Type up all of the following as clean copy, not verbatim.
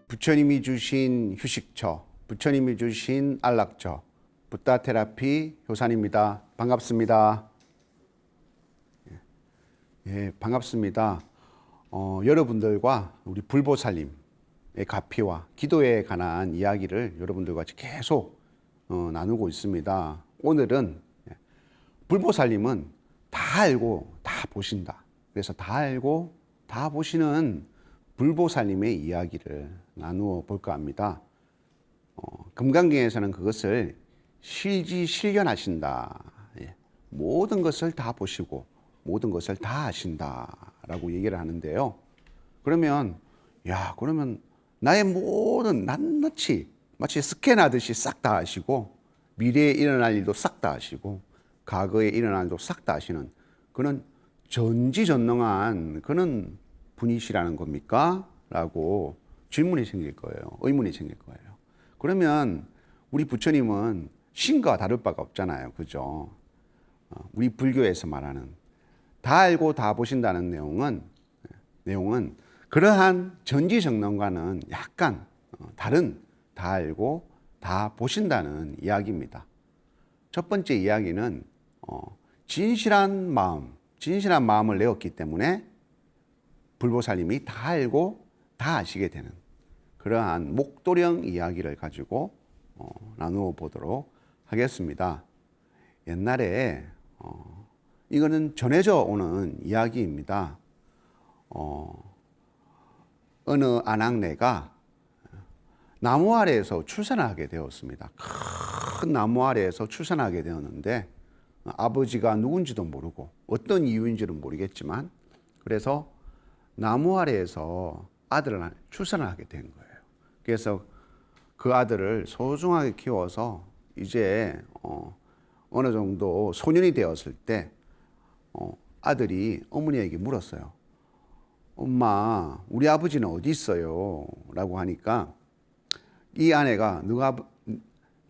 부처님이 주신 휴식처, 부처님이 주신 안락처, 붓다 테라피 효산입니다. 반갑습니다. 예, 반갑습니다. 여러분들과 우리 불보살님의 가피와 기도에 관한 이야기를 여러분들과 계속 나누고 있습니다. 오늘은 불보살님은 다 알고 다 보신다. 그래서 다 알고 다 보시는 불보살님의 이야기를 나누어 볼까 합니다. 금강경에서는 그것을 실지실견하신다. 모든 것을 다 보시고 모든 것을 다 아신다라고 얘기를 하는데요. 그러면 나의 모든 낱낱이 마치 스캔하듯이 싹 다 아시고 미래에 일어날 일도 싹 다 아시고 과거에 일어날 일도 싹 다 아시는 그는 전지전능한 그는 분이시라는 겁니까? 라고 질문이 생길 거예요. 의문이 생길 거예요. 그러면 우리 부처님은 신과 다를 바가 없잖아요. 그죠? 우리 불교에서 말하는 다 알고 다 보신다는 내용은 그러한 전지전능과는 약간 다른 다 알고 다 보신다는 이야기입니다. 첫 번째 이야기는 진실한 마음을 내었기 때문에 불보살님이 다 알고 다 아시게 되는 그러한 목도령 이야기를 가지고 나누어 보도록 하겠습니다. 옛날에 이거는 전해져 오는 이야기입니다. 어느 아낙네가 나무 아래에서 출산을 하게 되었습니다. 큰 나무 아래에서 출산하게 되었는데 아버지가 누군지도 모르고 어떤 이유인지는 모르겠지만 그래서 나무 아래에서 아들을 출산을 하게 된 거예요. 그래서 그 아들을 소중하게 키워서 이제 어느 정도 소년이 되었을 때 아들이 어머니에게 물었어요. 엄마, 우리 아버지는 어디 있어요? 라고 하니까 이 아내가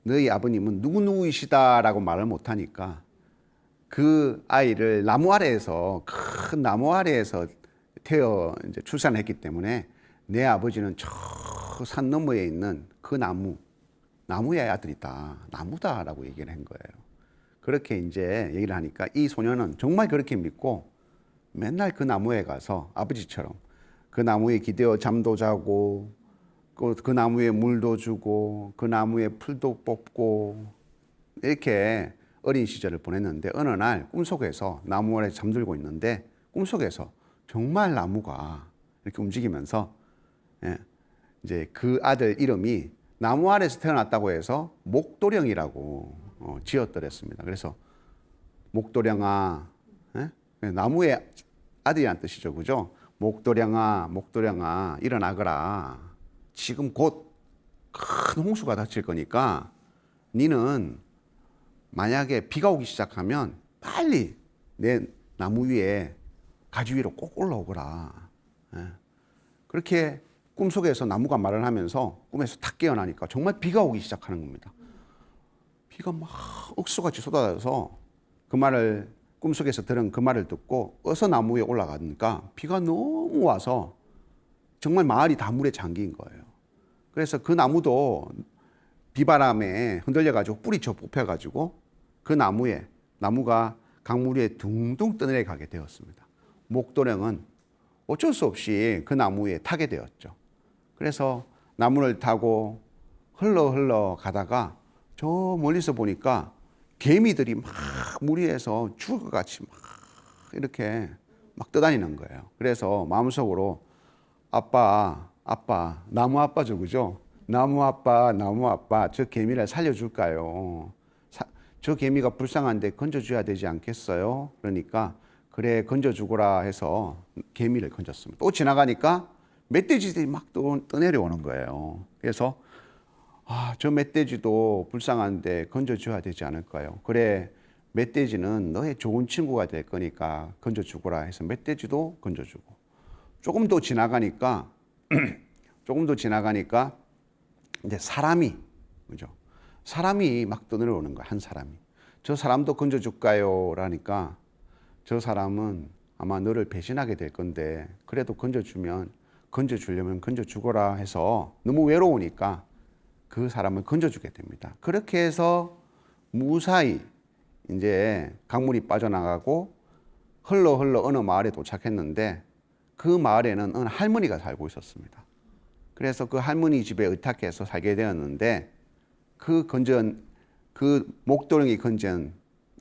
너희 아버님은 누구누구이시다라고 말을 못하니까 그 아이를 큰 나무 아래에서 이제 출산했기 때문에 내 아버지는 저 산 너머에 있는 그 나무의 아들이다. 나무다라고 얘기를 한 거예요. 그렇게 이제 얘기를 하니까 이 소녀는 정말 그렇게 믿고 맨날 그 나무에 가서 아버지처럼 그 나무에 기대어 잠도 자고 그 나무에 물도 주고 그 나무에 풀도 뽑고 이렇게 어린 시절을 보냈는데 어느 날 꿈속에서 나무 아래 잠들고 있는데 꿈속에서 정말 나무가 이렇게 움직이면서 이제 그 아들 이름이 나무 아래에서 태어났다고 해서 목도령이라고 지었더랬습니다. 그래서 목도령아, 나무의 아들이란 뜻이죠, 그죠? 목도령아, 일어나거라. 지금 곧 큰 홍수가 닥칠 거니까 니는 만약에 비가 오기 시작하면 빨리 내 나무 위에 가지 위로 꼭 올라오거라. 그렇게 꿈속에서 나무가 말을 하면서 꿈에서 탁 깨어나니까 정말 비가 오기 시작하는 겁니다. 비가 막 억수같이 쏟아져서 꿈속에서 들은 그 말을 듣고 어서 나무 위에 올라가니까 비가 너무 와서 정말 마을이 다 물에 잠긴 거예요. 그래서 그 나무도 비바람에 흔들려가지고 뿌리쳐 뽑혀가지고 그 나무가 강물 위에 둥둥 떠내려가게 되었습니다. 목도령은 어쩔 수 없이 그 나무 위에 타게 되었죠. 그래서 나무를 타고 흘러 가다가 저 멀리서 보니까 개미들이 막 물 위에서 죽을 것 같이 막 이렇게 막 떠다니는 거예요. 그래서 마음속으로 아빠, 나무 아빠죠, 그죠? 나무 아빠, 저 개미를 살려줄까요? 저 개미가 불쌍한데 건져줘야 되지 않겠어요? 그러니까 그래, 건져주거라 해서 개미를 건졌습니다. 또 지나가니까 멧돼지들이 막 떠내려오는 거예요. 그래서 저 멧돼지도 불쌍한데 건져줘야 되지 않을까요? 그래, 멧돼지는 너의 좋은 친구가 될 거니까 건져주거라 해서 멧돼지도 건져주고 조금 더 지나가니까 이제 사람이 막 떠내려오는 거야. 한 사람이. 저 사람도 건져줄까요? 라니까 저 사람은 아마 너를 배신하게 될 건데 그래도 건져주면 건져주려면 건져주거라 해서 너무 외로우니까 그 사람을 건져주게 됩니다. 그렇게 해서 무사히 이제 강물이 빠져나가고 흘러 어느 마을에 도착했는데 그 마을에는 어느 할머니가 살고 있었습니다. 그래서 그 할머니 집에 의탁해서 살게 되었는데 그 목도령이 건진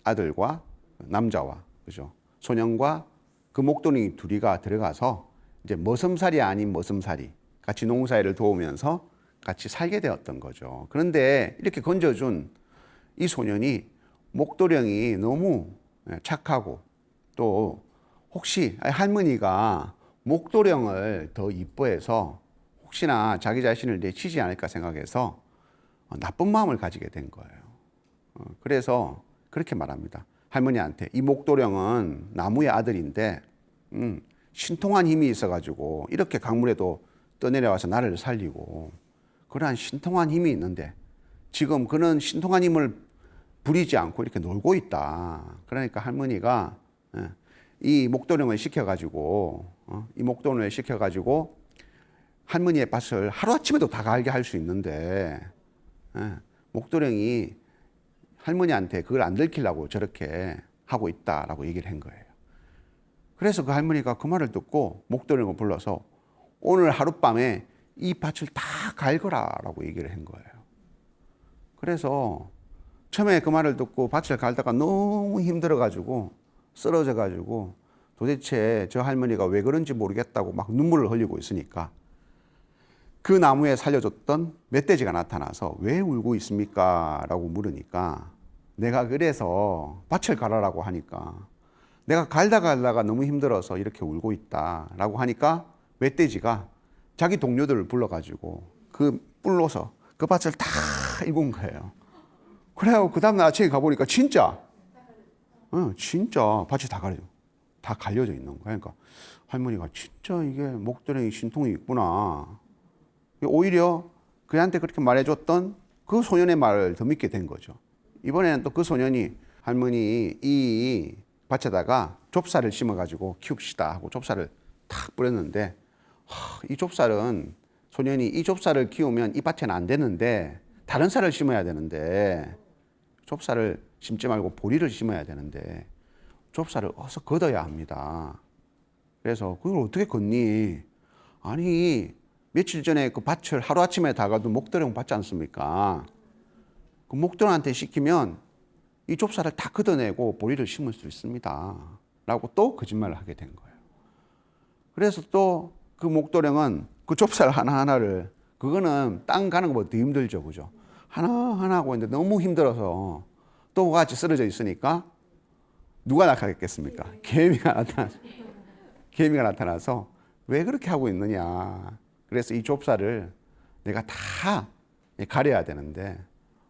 아들과 남자와 그죠? 소년과 그 목도령이 둘이가 들어가서 이제 머슴살이 아닌 머슴살이 같이 농사일을 도우면서 같이 살게 되었던 거죠. 그런데 이렇게 건져준 이 소년이 목도령이 너무 착하고 또 혹시 할머니가 목도령을 더 이뻐해서 혹시나 자기 자신을 내치지 않을까 생각해서 나쁜 마음을 가지게 된 거예요. 그래서 그렇게 말합니다. 할머니한테 이 목도령은 나무의 아들인데 신통한 힘이 있어가지고 이렇게 강물에도 떠내려와서 나를 살리고 그러한 신통한 힘이 있는데 지금 그는 신통한 힘을 부리지 않고 이렇게 놀고 있다. 그러니까 할머니가 이 목도령을 시켜가지고 할머니의 밭을 하루아침에도 다 갈게 할 수 있는데 목도령이 할머니한테 그걸 안 들키려고 저렇게 하고 있다라고 얘기를 한 거예요. 그래서 그 할머니가 그 말을 듣고 목도령을 불러서 오늘 하룻밤에 이 밭을 다 갈거라라고 얘기를 한 거예요. 그래서 처음에 그 말을 듣고 밭을 갈다가 너무 힘들어가지고 쓰러져가지고 도대체 저 할머니가 왜 그런지 모르겠다고 막 눈물을 흘리고 있으니까 그 나무에 살려줬던 멧돼지가 나타나서 왜 울고 있습니까? 라고 물으니까 내가 그래서 밭을 갈아라고 하니까 내가 갈다가 너무 힘들어서 이렇게 울고 있다 라고 하니까 멧돼지가 자기 동료들을 불러가지고 그 뿔로서 그 밭을 다 일군 거예요. 그래요. 그 다음날 아침에 가보니까 진짜 밭이 다 갈려져 있는 거야. 그러니까 할머니가 진짜 이게 목도령이 신통이 있구나. 오히려 그한테 그렇게 말해줬던 그 소년의 말을 더 믿게 된 거죠. 이번에는 또 그 소년이 할머니 이 밭에다가 좁쌀을 심어가지고 키웁시다 하고 좁쌀을 탁 뿌렸는데 이 좁쌀은 소년이 이 좁쌀을 키우면 이 밭에는 안 되는데 다른 쌀을 심어야 되는데 좁쌀을 심지 말고 보리를 심어야 되는데 좁쌀을 어서 걷어야 합니다. 그래서 그걸 어떻게 걷니? 아니 며칠 전에 그 밭을 하루아침에 다 가도 목도령 받지 않습니까? 그 목도령한테 시키면 이 좁쌀을 다 걷어내고 보리를 심을 수 있습니다. 라고 또 거짓말을 하게 된 거예요. 그래서 또 그 목도령은 그 좁쌀 하나하나를 그거는 땅 가는 것보다 더 힘들죠. 그죠? 하나하나 하고 있는데 너무 힘들어서 또 같이 쓰러져 있으니까 누가 나타났겠습니까? 개미가 나타나서 왜 그렇게 하고 있느냐. 그래서 이 좁쌀을 내가 다 가려야 되는데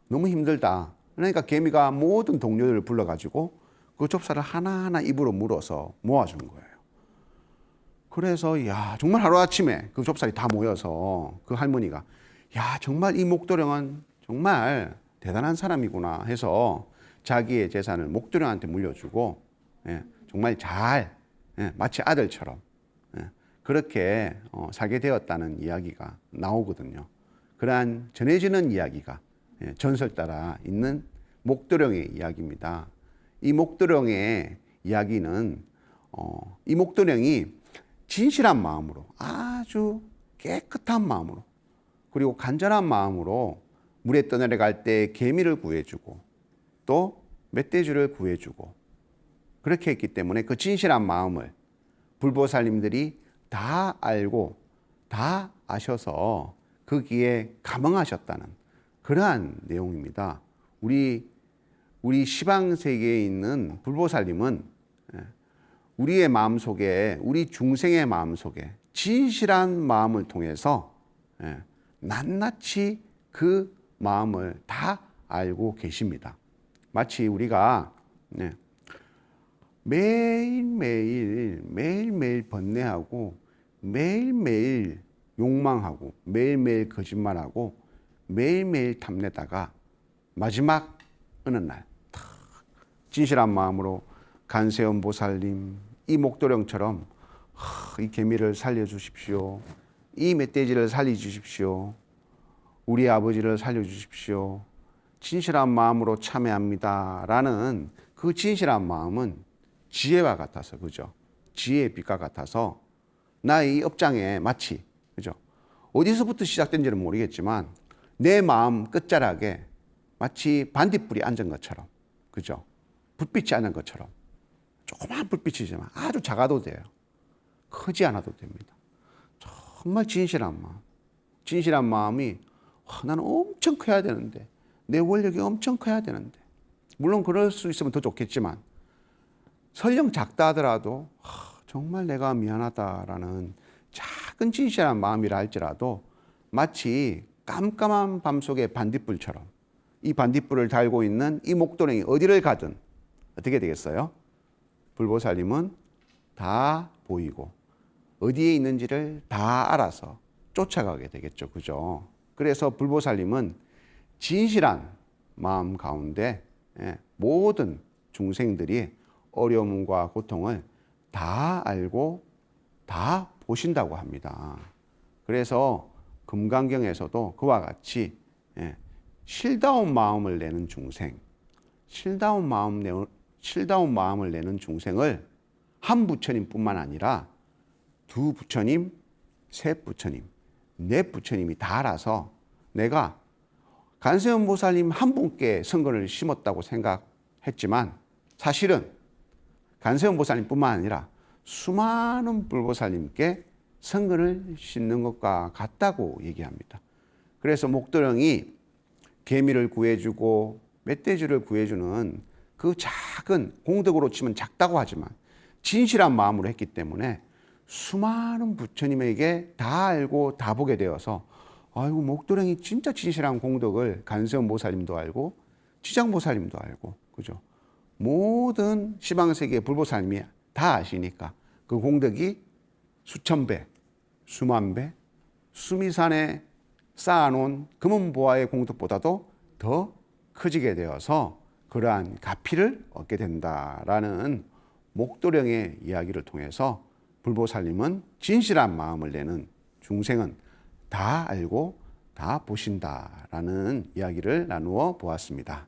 너무 힘들다. 그러니까 개미가 모든 동료들을 불러가지고 그 좁쌀을 하나하나 입으로 물어서 모아준 거예요. 그래서 정말 하루아침에 그 좁쌀이 다 모여서 그 할머니가 정말 이 목도령은 정말 대단한 사람이구나 해서 자기의 재산을 목도령한테 물려주고 정말 잘 마치 아들처럼 그렇게 살게 되었다는 이야기가 나오거든요. 그러한 전해지는 이야기가 전설 따라 있는 목도령의 이야기입니다. 이 목도령의 이야기는 이 목도령이 진실한 마음으로 아주 깨끗한 마음으로 그리고 간절한 마음으로 물에 떠내려갈 때 개미를 구해주고 또 멧돼지를 구해주고 그렇게 했기 때문에 그 진실한 마음을 불보살님들이 다 알고 다 아셔서 거기에 감흥하셨다는 그러한 내용입니다. 우리 시방세계에 있는 불보살님은 우리의 마음속에 우리 중생의 마음속에 진실한 마음을 통해서 낱낱이 그 마음을 다 알고 계십니다. 마치 우리가 매일매일 번뇌하고 매일매일 욕망하고 매일매일 거짓말하고 매일매일 탐내다가 마지막 어느 날 진실한 마음으로 간세음 보살님 이 목도령처럼 이 개미를 살려주십시오. 이 멧돼지를 살려주십시오. 우리 아버지를 살려주십시오. 진실한 마음으로 참여합니다. 라는 그 진실한 마음은 지혜와 같아서, 그죠? 지혜의 빛과 같아서 나의 이 업장에 마치, 그죠? 어디서부터 시작된지는 모르겠지만 내 마음 끝자락에 마치 반딧불이 앉은 것처럼, 그죠? 불빛이 앉은 것처럼 조그만 불빛이지만 아주 작아도 돼요. 크지 않아도 됩니다. 정말 진실한 마음. 진실한 마음이 나는 엄청 커야 되는데, 내 원력이 엄청 커야 되는데, 물론 그럴 수 있으면 더 좋겠지만 설령 작다 하더라도 정말 내가 미안하다라는 작은 진실한 마음이라 할지라도 마치 깜깜한 밤속의 반딧불처럼 이 반딧불을 달고 있는 이 목도령이 어디를 가든 어떻게 되겠어요? 불보살님은 다 보이고 어디에 있는지를 다 알아서 쫓아가게 되겠죠. 그죠? 그래서 불보살님은 진실한 마음 가운데 모든 중생들이 어려움과 고통을 다 알고 다 보신다고 합니다. 그래서 금강경에서도 그와 같이 실다운 마음을 내는 중생, 실다운 마음을 내는 중생을 한 부처님뿐만 아니라 두 부처님, 세 부처님, 네 부처님이 다 알아서 내가 간세음 보살님 한 분께 선근을 심었다고 생각했지만 사실은 간세음 보살님뿐만 아니라 수많은 불보살님께 선근을 심는 것과 같다고 얘기합니다. 그래서 목도령이 개미를 구해주고 멧돼지를 구해주는 그 작은 공덕으로 치면 작다고 하지만 진실한 마음으로 했기 때문에 수많은 부처님에게 다 알고 다 보게 되어서 아이고 목도령이 진짜 진실한 공덕을 간세음 보살님도 알고 지장보살님도 알고 그죠? 모든 시방세계 불보살님이 다 아시니까 그 공덕이 수천 배, 수만 배, 수미산에 쌓아놓은 금은보화의 공덕보다도 더 커지게 되어서 그러한 가피를 얻게 된다라는 목도령의 이야기를 통해서 불보살님은 진실한 마음을 내는 중생은 다 알고 다 보신다라는 이야기를 나누어 보았습니다.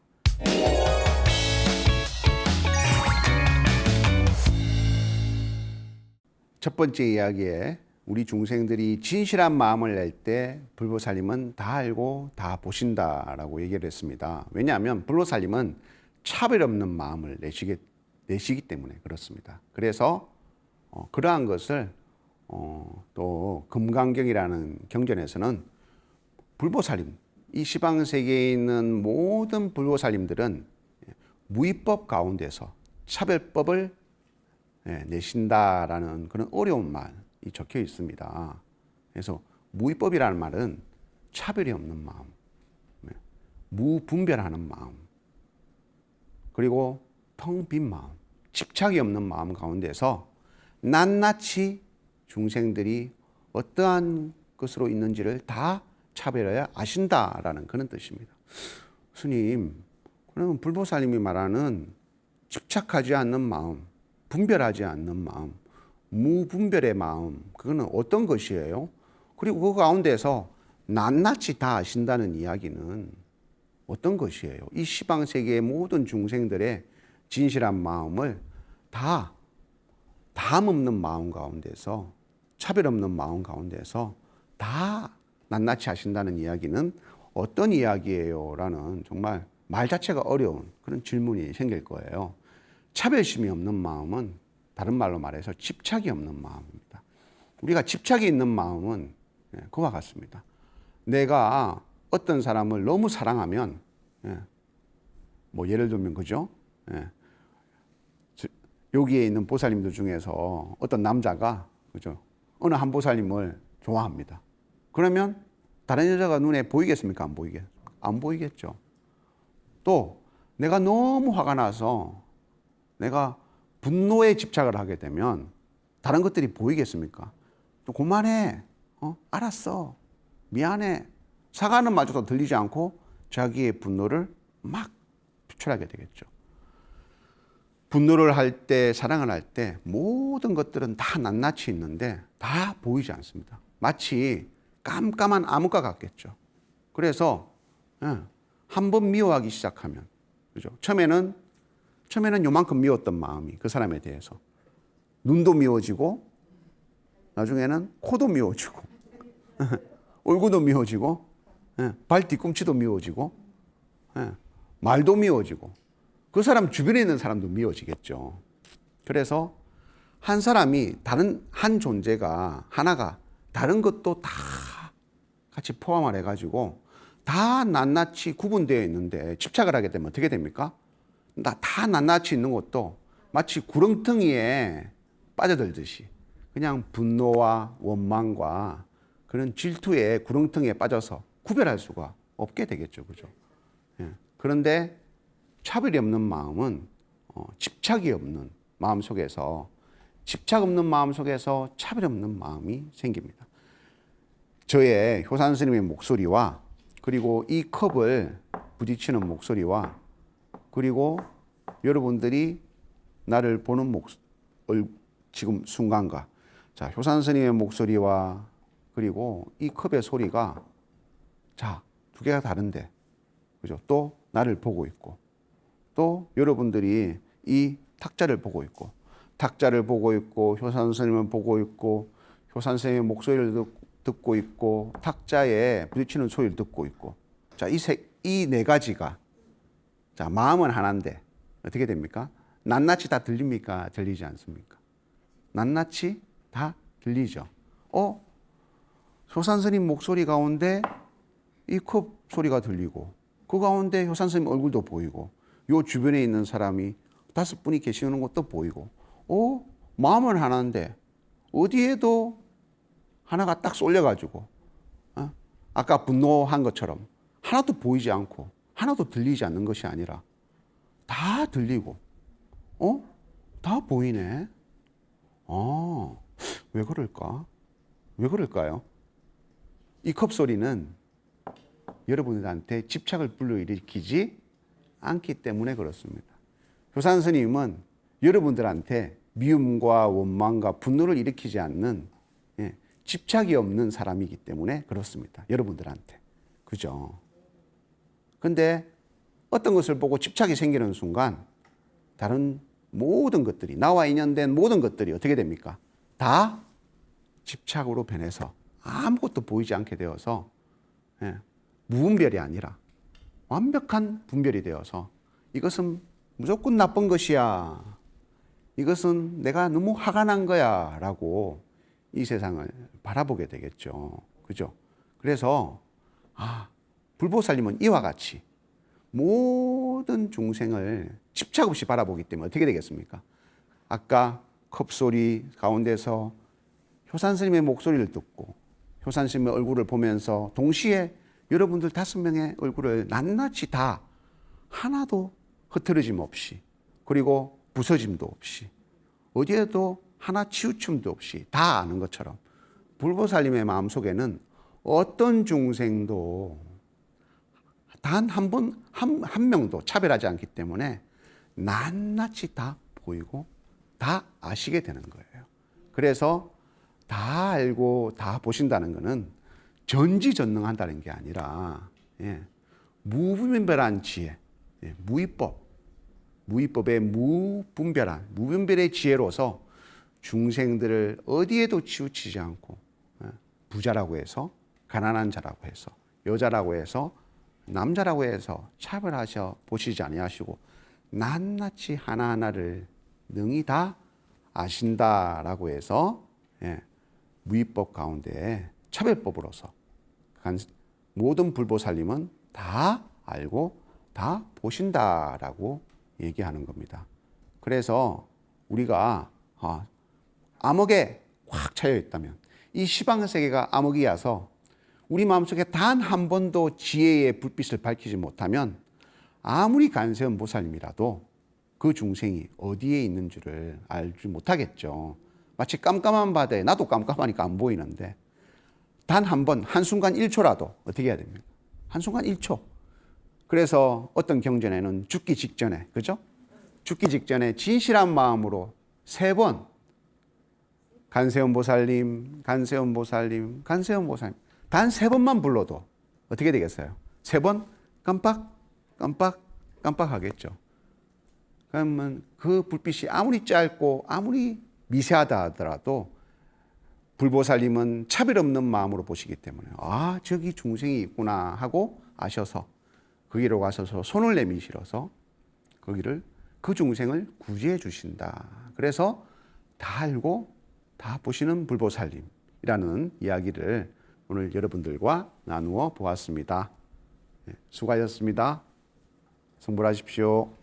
첫 번째 이야기에 우리 중생들이 진실한 마음을 낼 때 불보살님은 다 알고 다 보신다라고 얘기를 했습니다. 왜냐하면 불보살님은 차별 없는 마음을 내시기 때문에 그렇습니다. 그래서 그러한 것을 또 금강경이라는 경전에서는 불보살님, 이 시방세계에 있는 모든 불보살님들은 무위법 가운데서 차별법을 내신다라는 그런 어려운 말이 적혀 있습니다. 그래서 무위법이라는 말은 차별이 없는 마음, 무분별하는 마음, 그리고 텅 빈 마음, 집착이 없는 마음 가운데서 낱낱이 중생들이 어떠한 것으로 있는지를 다 차별하여 아신다라는 그런 뜻입니다. 스님, 그러면 불보살님이 말하는 집착하지 않는 마음, 분별하지 않는 마음, 무분별의 마음, 그거는 어떤 것이에요? 그리고 그 가운데서 낱낱이 다 아신다는 이야기는 어떤 것이에요? 이 시방세계의 모든 중생들의 진실한 마음을 다 담 없는 마음 가운데서, 차별 없는 마음 가운데서 다 낱낱이 하신다는 이야기는 어떤 이야기예요? 라는 정말 말 자체가 어려운 그런 질문이 생길 거예요. 차별심이 없는 마음은 다른 말로 말해서 집착이 없는 마음입니다. 우리가 집착이 있는 마음은 그와 같습니다. 내가 어떤 사람을 너무 사랑하면, 뭐 예를 들면 그죠? 여기에 있는 보살님들 중에서 어떤 남자가 그죠? 어느 한 보살님을 좋아합니다. 그러면 다른 여자가 눈에 보이겠습니까? 안 보이겠죠. 또 내가 너무 화가 나서 내가 분노에 집착을 하게 되면 다른 것들이 보이겠습니까? 좀 그만해. 알았어. 미안해. 사과하는 말조차 들리지 않고 자기의 분노를 막 표출하게 되겠죠. 분노를 할 때, 사랑을 할 때 모든 것들은 다 낱낱이 있는데 다 보이지 않습니다. 마치 깜깜한 암흑과 같겠죠. 그래서 한번 미워하기 시작하면, 그죠? 처음에는 요만큼 미웠던 마음이 그 사람에 대해서 눈도 미워지고 나중에는 코도 미워지고 얼굴도 미워지고 발 뒤꿈치도 미워지고 말도 미워지고 그 사람 주변에 있는 사람도 미워지겠죠. 그래서 한 사람이 다른 한 존재가 하나가 다른 것도 다 같이 포함을 해가지고 다 낱낱이 구분되어 있는데 집착을 하게 되면 어떻게 됩니까? 다 낱낱이 있는 것도 마치 구렁텅이에 빠져들듯이 그냥 분노와 원망과 그런 질투의 구렁텅이에 빠져서 구별할 수가 없게 되겠죠. 그죠? 그런데 차별이 없는 마음은 집착이 없는 마음 속에서 집착 없는 마음 속에서 차별 없는 마음이 생깁니다. 저의 효산 스님의 목소리와 그리고 이 컵을 부딪히는 목소리와 그리고 여러분들이 나를 보는 지금 순간과 자, 효산 스님의 목소리와 그리고 이 컵의 소리가 자, 두 개가 다른데 그죠? 또 나를 보고 있고 또 여러분들이 이 탁자를 보고 있고 탁자를 보고 있고 효산 스님을 보고 있고 효산 스님의 목소리를 듣고 있고 탁자에 부딪히는 소리를 듣고 있고 자, 이 네 가지가 자, 마음은 하나인데 어떻게 됩니까? 낱낱이 다 들립니까? 들리지 않습니까? 낱낱이 다 들리죠. 효산 스님 목소리 가운데 이 컵 소리가 들리고 그 가운데 효산 스님 얼굴도 보이고 요 주변에 있는 사람이 5분이 계시는 것도 보이고 마음은 하나인데 어디에도 하나가 딱 쏠려가지고 아까 분노한 것처럼 하나도 보이지 않고 하나도 들리지 않는 것이 아니라 다 들리고 다 보이네. 왜 그럴까? 왜 그럴까요? 이 컵 소리는 여러분들한테 집착을 불러일으키지 않기 때문에 그렇습니다. 효산 스님은 여러분들한테 미움과 원망과 분노를 일으키지 않는 집착이 없는 사람이기 때문에 그렇습니다. 여러분들한테. 그죠? 근데 어떤 것을 보고 집착이 생기는 순간 다른 모든 것들이 나와 인연된 모든 것들이 어떻게 됩니까? 다 집착으로 변해서 아무것도 보이지 않게 되어서 무분별이 아니라 완벽한 분별이 되어서 이것은 무조건 나쁜 것이야. 이것은 내가 너무 화가 난 거야. 라고 이 세상을 바라보게 되겠죠. 그죠? 그래서, 불보살님은 이와 같이 모든 중생을 집착 없이 바라보기 때문에 어떻게 되겠습니까? 아까 컵소리 가운데서 효산 스님의 목소리를 듣고 효산 스님의 얼굴을 보면서 동시에 여러분들 5명의 얼굴을 낱낱이 다 하나도 흐트러짐 없이 그리고 부서짐도 없이 어디에도 하나 치우침도 없이 다 아는 것처럼 불보살님의 마음속에는 어떤 중생도 단 한 명도 차별하지 않기 때문에 낱낱이 다 보이고 다 아시게 되는 거예요. 그래서 다 알고 다 보신다는 것은 전지전능한다는 게 아니라 무분별한 지혜, 무위법의 무분별한 무분별의 지혜로서 중생들을 어디에도 치우치지 않고 부자라고 해서 가난한 자라고 해서 여자라고 해서 남자라고 해서 차별하셔 보시지 아니하시고 낱낱이 하나하나를 능히 다 아신다라고 해서 무위법 가운데 차별법으로서 모든 불보살님은 다 알고 다 보신다라고 얘기하는 겁니다. 그래서 우리가 암흑에 확 차여 있다면 이 시방 세계가 암흑이어서 우리 마음속에 단 한 번도 지혜의 불빛을 밝히지 못하면 아무리 간세음 보살님이라도 그 중생이 어디에 있는 줄을 알지 못하겠죠. 마치 깜깜한 바다에 나도 깜깜하니까 안 보이는데 단 한 번, 한순간 1초라도 어떻게 해야 됩니까? 한순간 1초. 그래서 어떤 경전에는 죽기 직전에, 그죠? 죽기 직전에 진실한 마음으로 3번 간세음 보살님, 간세음 보살님, 간세음 보살님. 단 3번만 불러도 어떻게 되겠어요? 3번 깜빡, 깜빡, 깜빡하겠죠. 그러면 그 불빛이 아무리 짧고 아무리 미세하다 하더라도 불보살님은 차별 없는 마음으로 보시기 때문에 아, 저기 중생이 있구나 하고 아셔서 거기로 가셔서 손을 내미실어서 거기를 그 중생을 구제해 주신다. 그래서 다 알고 다 보시는 불보살님이라는 이야기를 오늘 여러분들과 나누어 보았습니다. 수고하셨습니다. 성불하십시오.